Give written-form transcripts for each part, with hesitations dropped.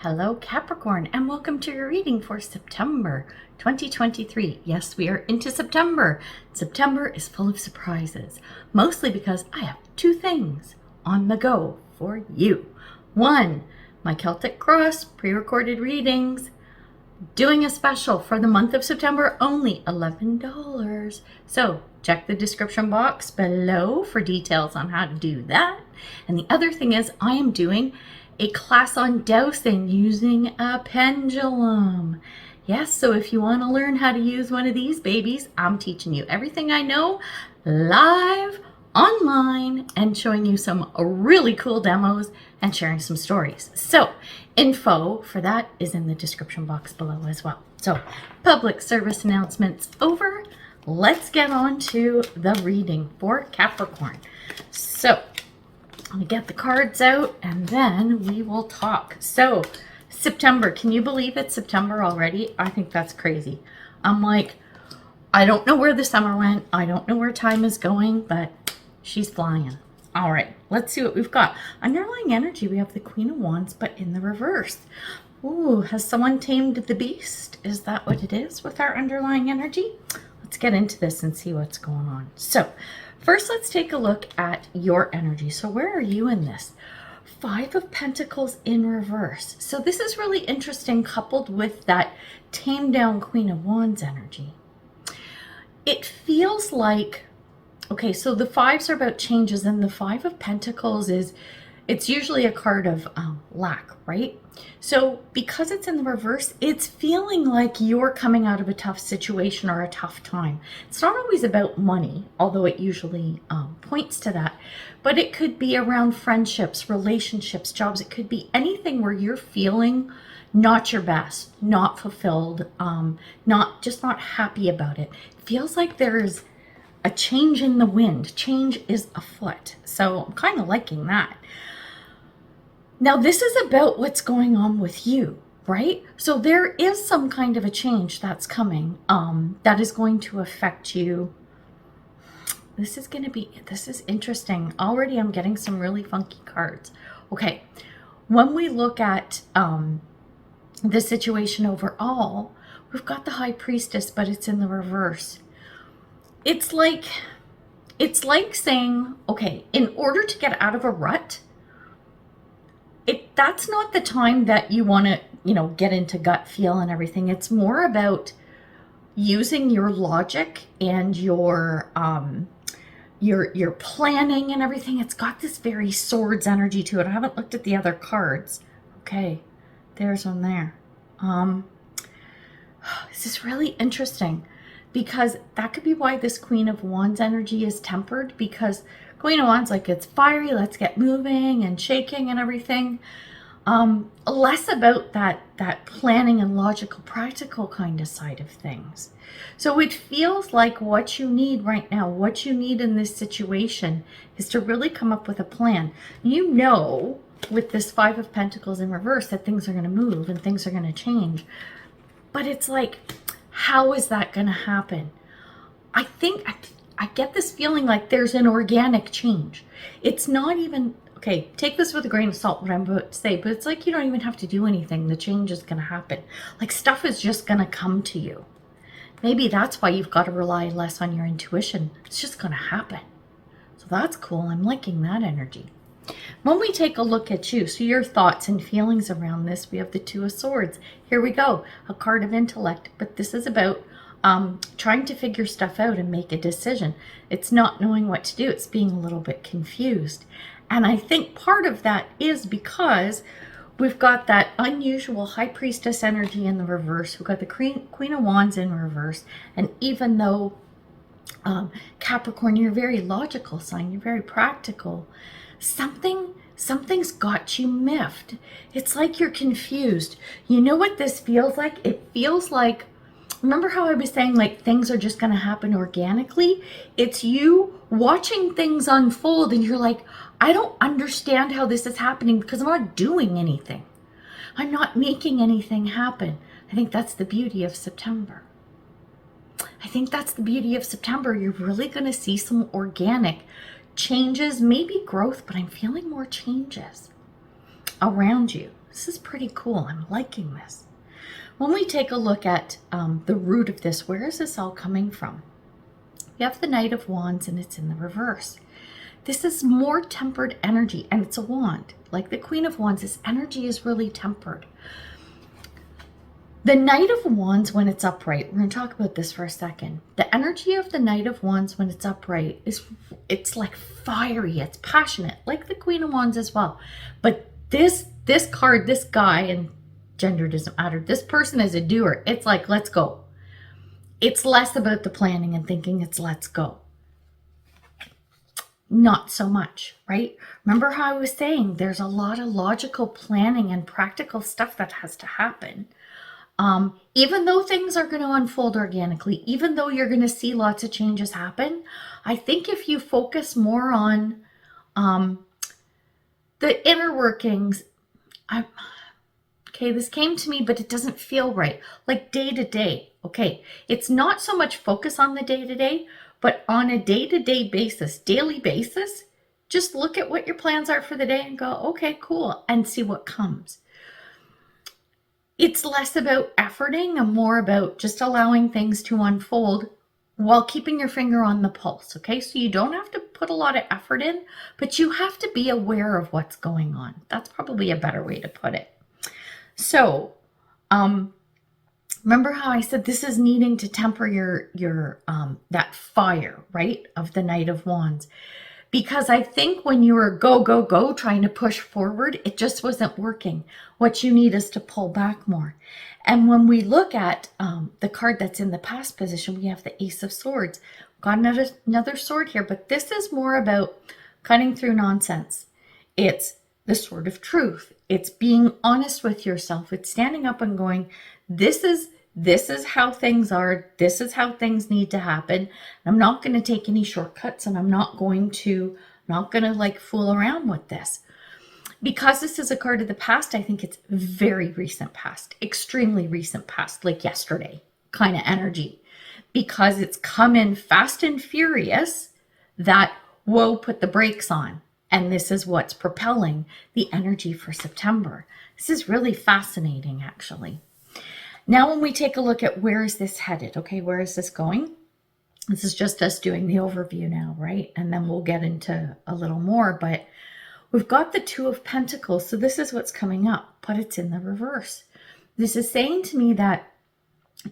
Hello Capricorn, and welcome to your reading for September 2023. Yes, we are into September. September is full of surprises, mostly because I have two things on the go for you. One, my Celtic Cross pre-recorded readings, doing a special for the month of September, only $11. So check the description box below for details on how to do that. And the other thing is I am doing a class on dowsing using a pendulum. Yes, so if you want to learn how to use one of these babies, I'm teaching you everything I know live online and showing you some really cool demos and sharing some stories. So info for that is in the description box below as well. So public service announcements over. Let's get on to the reading for Capricorn. So I'm gonna get the cards out and then we will talk. So September, can you believe it's September already? I think that's crazy. I'm like, I don't know where the summer went. I don't know where time is going, but she's flying. All right, let's see what we've got. Underlying energy, we have the Queen of Wands, but in the reverse. Ooh, has someone tamed the beast? Is that what it is with our underlying energy? Let's get into this and see what's going on. So first, let's take a look at your energy. So where are you in this? Five of Pentacles in reverse. So this is really interesting, coupled with that tamed down Queen of Wands energy. It feels like, okay, so the fives are about changes, and the Five of Pentacles is, it's usually a card of lack, right? So because it's in the reverse, it's feeling like you're coming out of a tough situation or a tough time. It's not always about money, although it usually points to that, but it could be around friendships, relationships, jobs. It could be anything where you're feeling not your best, not fulfilled, not happy about it. It feels like there's a change in the wind. Change is afoot. So I'm kind of liking that. Now, this is about what's going on with you, right? So there is some kind of a change that's coming that is going to affect you. This is interesting. Already I'm getting some really funky cards. Okay, when we look at the situation overall, we've got the High Priestess, but it's in the reverse. It's like saying, okay, in order to get out of a rut, that's not the time that you want to, get into gut feel and everything. It's more about using your logic and your planning and everything. It's got this very swords energy to it. I haven't looked at the other cards. Okay, there's one there. This is really interesting, because that could be why this Queen of Wands energy is tempered, because Queen of Wands, like, it's fiery, let's get moving and shaking and everything. Less about that planning and logical, practical kind of side of things. So it feels like what you need right now, what you need in this situation, is to really come up with a plan. You know, with this Five of Pentacles in reverse, that things are going to move and things are going to change. But it's like, how is that going to happen? I think I get this feeling like there's an organic change. It's not even, okay, take this with a grain of salt, what I'm about to say, but it's like you don't even have to do anything. The change is going to happen. Like, stuff is just going to come to you. Maybe that's why you've got to rely less on your intuition. It's just going to happen. So that's cool. I'm liking that energy. When we take a look at you, so your thoughts and feelings around this, we have the Two of Swords. Here we go, a card of intellect, but this is about trying to figure stuff out and make a decision. It's not knowing what to do. It's being a little bit confused. And I think part of that is because we've got that unusual High Priestess energy in the reverse. We've got the Queen of Wands in reverse. And even though Capricorn, you're a very logical sign, you're very practical, something's got you miffed. It's like you're confused. You know what this feels like? It feels like, remember how I was saying, like, things are just going to happen organically? It's you watching things unfold and you're like, I don't understand how this is happening because I'm not doing anything. I'm not making anything happen. I think that's the beauty of September. I think that's the beauty of September. You're really going to see some organic changes, maybe growth, but I'm feeling more changes around you. This is pretty cool. I'm liking this. When we take a look at the root of this, where is this all coming from? You have the Knight of Wands and it's in the reverse. This is more tempered energy, and it's a wand. Like the Queen of Wands, this energy is really tempered. The Knight of Wands, when it's upright, we're going to talk about this for a second. The energy of the Knight of Wands when it's upright it's like fiery, it's passionate, like the Queen of Wands as well. But this card, this guy, and gender doesn't matter, this person is a doer. It's like, let's go. It's less about the planning and thinking, it's let's go. Not so much, right? Remember how I was saying there's a lot of logical planning and practical stuff that has to happen. Even though things are going to unfold organically, even though you're going to see lots of changes happen, I think if you focus more on the inner workings, okay, this came to me, but it doesn't feel right. Like day to day, okay? It's not so much focus on the day to day, but on a day-to-day basis, daily basis, just look at what your plans are for the day and go, okay, cool, and see what comes. It's less about efforting and more about just allowing things to unfold while keeping your finger on the pulse, okay? So you don't have to put a lot of effort in, but you have to be aware of what's going on. That's probably a better way to put it. So, remember how I said this is needing to temper your that fire, right, of the Knight of Wands. Because I think when you were go, trying to push forward, it just wasn't working. What you need is to pull back more. And when we look at the card that's in the past position, we have the Ace of Swords. Got another sword here, but this is more about cutting through nonsense. It's the sword of truth. It's being honest with yourself. It's standing up and going, this is how things are. This is how things need to happen. I'm not going to take any shortcuts, and I'm not going to like fool around with this. Because this is a card of the past, I think it's very recent past, extremely recent past, like yesterday kind of energy. Because it's come in fast and furious that, whoa, put the brakes on. And this is what's propelling the energy for September. This is really fascinating, actually. Now, when we take a look at where is this headed, okay, where is this going? This is just us doing the overview now, right? And then we'll get into a little more, but we've got the Two of Pentacles. So this is what's coming up, but it's in the reverse. This is saying to me that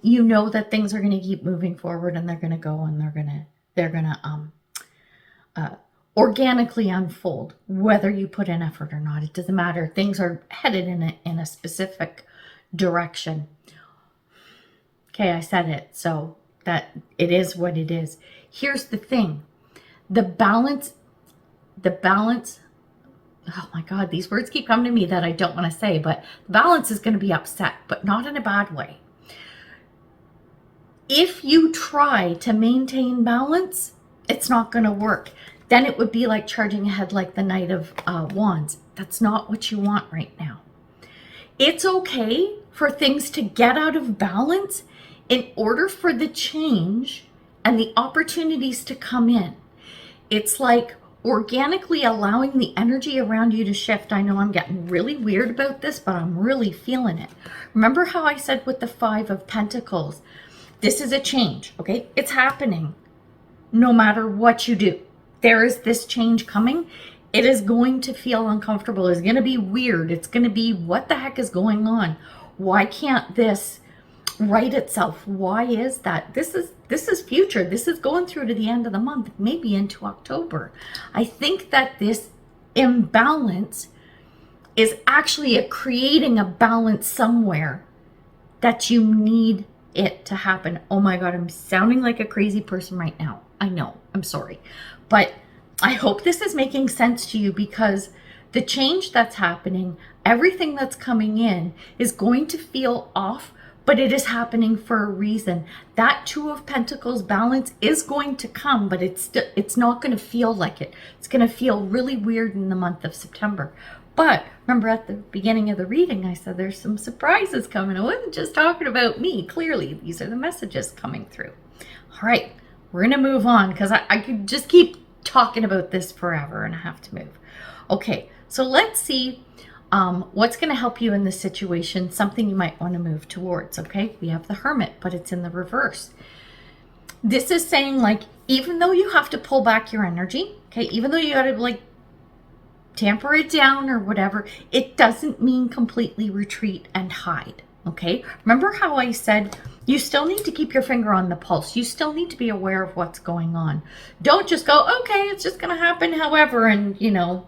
you know that things are going to keep moving forward, and they're going to go, and they're going to organically unfold, whether you put in effort or not. It doesn't matter. Things are headed in a specific direction. Okay, I said it, so that it is what it is. Here's the thing. The balance, oh my God, these words keep coming to me that I don't want to say, but the balance is going to be upset, but not in a bad way. If you try to maintain balance, it's not going to work. Then it would be like charging ahead like the Knight of Wands. That's not what you want right now. It's okay for things to get out of balance in order for the change and the opportunities to come in. It's like organically allowing the energy around you to shift. I know I'm getting really weird about this, but I'm really feeling it. Remember how I said with the Five of Pentacles, this is a change, okay? It's happening no matter what you do. There is this change coming. It is going to feel uncomfortable. It's going to be weird. It's going to be, what the heck is going on? Why can't this right itself? Why is that? This is future. This is going through to the end of the month, maybe into October. I think that this imbalance is actually creating a balance somewhere that you need it to happen. Oh my God, I'm sounding like a crazy person right now. I know, I'm sorry. But I hope this is making sense to you, because the change that's happening, everything that's coming in is going to feel off, but it is happening for a reason. That Two of Pentacles balance is going to come, but it's not going to feel like it. It's going to feel really weird in the month of September. But remember at the beginning of the reading, I said there's some surprises coming. I wasn't just talking about me. Clearly, these are the messages coming through. All right, we're going to move on, because I could just keep talking about this forever and I have to move. Okay, so let's see What's going to help you in this situation? Something you might want to move towards, okay? We have the Hermit, but it's in the reverse. This is saying, like, even though you have to pull back your energy, okay, even though you got to, like, tamper it down or whatever, it doesn't mean completely retreat and hide, okay? Remember how I said you still need to keep your finger on the pulse. You still need to be aware of what's going on. Don't just go, okay, it's just going to happen however, and, you know,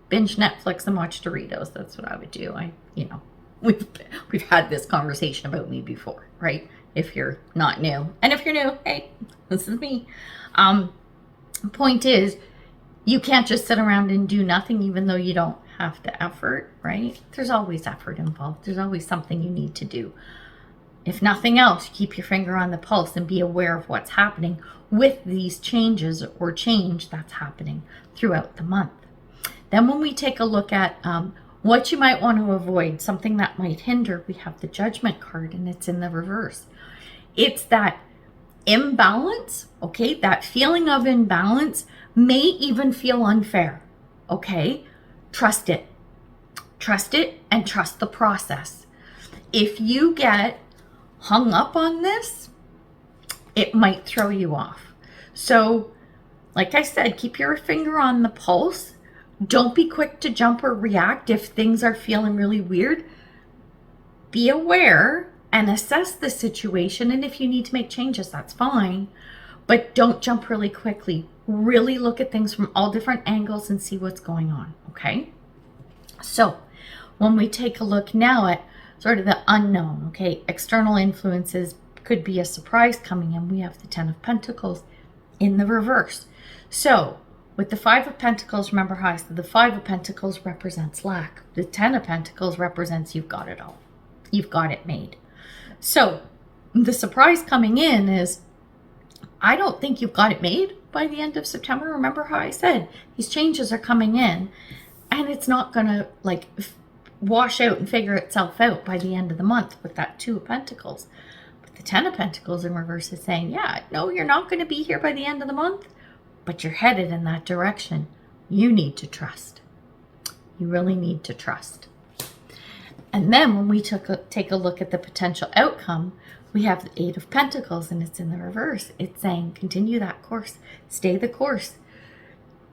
binge Netflix and watch Doritos. That's what I would do. We've had this conversation about me before, right? If you're not new. And if you're new, hey, this is me. Point is, you can't just sit around and do nothing, even though you don't have to effort, right? There's always effort involved. There's always something you need to do. If nothing else, keep your finger on the pulse and be aware of what's happening with these changes or change that's happening throughout the month. Then when we take a look at what you might want to avoid, something that might hinder, we have the Judgment card, and it's in the reverse. It's that imbalance, okay? That feeling of imbalance may even feel unfair, okay? Trust it. Trust it and trust the process. If you get hung up on this, it might throw you off. So, like I said, keep your finger on the pulse. Don't be quick to jump or react if things are feeling really weird. Be aware and assess the situation. And if you need to make changes, that's fine. But don't jump really quickly. Really look at things from all different angles and see what's going on, okay? So when we take a look now at sort of the unknown, okay? External influences could be a surprise coming in. We have the Ten of Pentacles in the reverse. So with the Five of Pentacles, remember how I said the Five of Pentacles represents lack. The Ten of Pentacles represents you've got it all. You've got it made. So the surprise coming in is, I don't think you've got it made by the end of September. Remember how I said these changes are coming in and it's not going to like wash out and figure itself out by the end of the month with that Two of Pentacles. But the Ten of Pentacles in reverse is saying, yeah, no, you're not going to be here by the end of the month, but you're headed in that direction. You need to trust. You really need to trust. And then when we take a look at the potential outcome, we have the Eight of Pentacles, and it's in the reverse. It's saying, continue that course. Stay the course.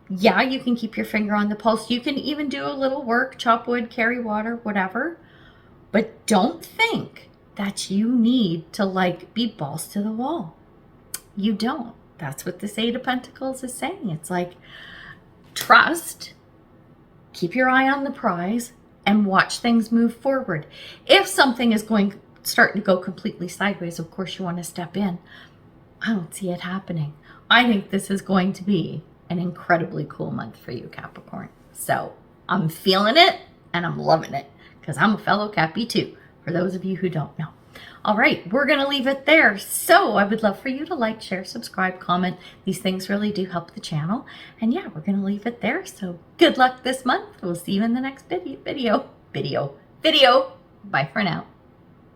Yeah, you can keep your finger on the pulse. You can even do a little work, chop wood, carry water, whatever. But don't think that you need to like be balls to the wall. You don't. That's what this Eight of Pentacles is saying. It's like, trust, keep your eye on the prize, and watch things move forward. If something is starting to go completely sideways, of course you want to step in. I don't see it happening. I think this is going to be an incredibly cool month for you, Capricorn. So I'm feeling it and I'm loving it because I'm a fellow Cappy too, for those of you who don't know. All right, we're going to leave it there. So I would love for you to like, share, subscribe, comment. These things really do help the channel. And yeah, we're going to leave it there. So good luck this month. We'll see you in the next video. Bye for now.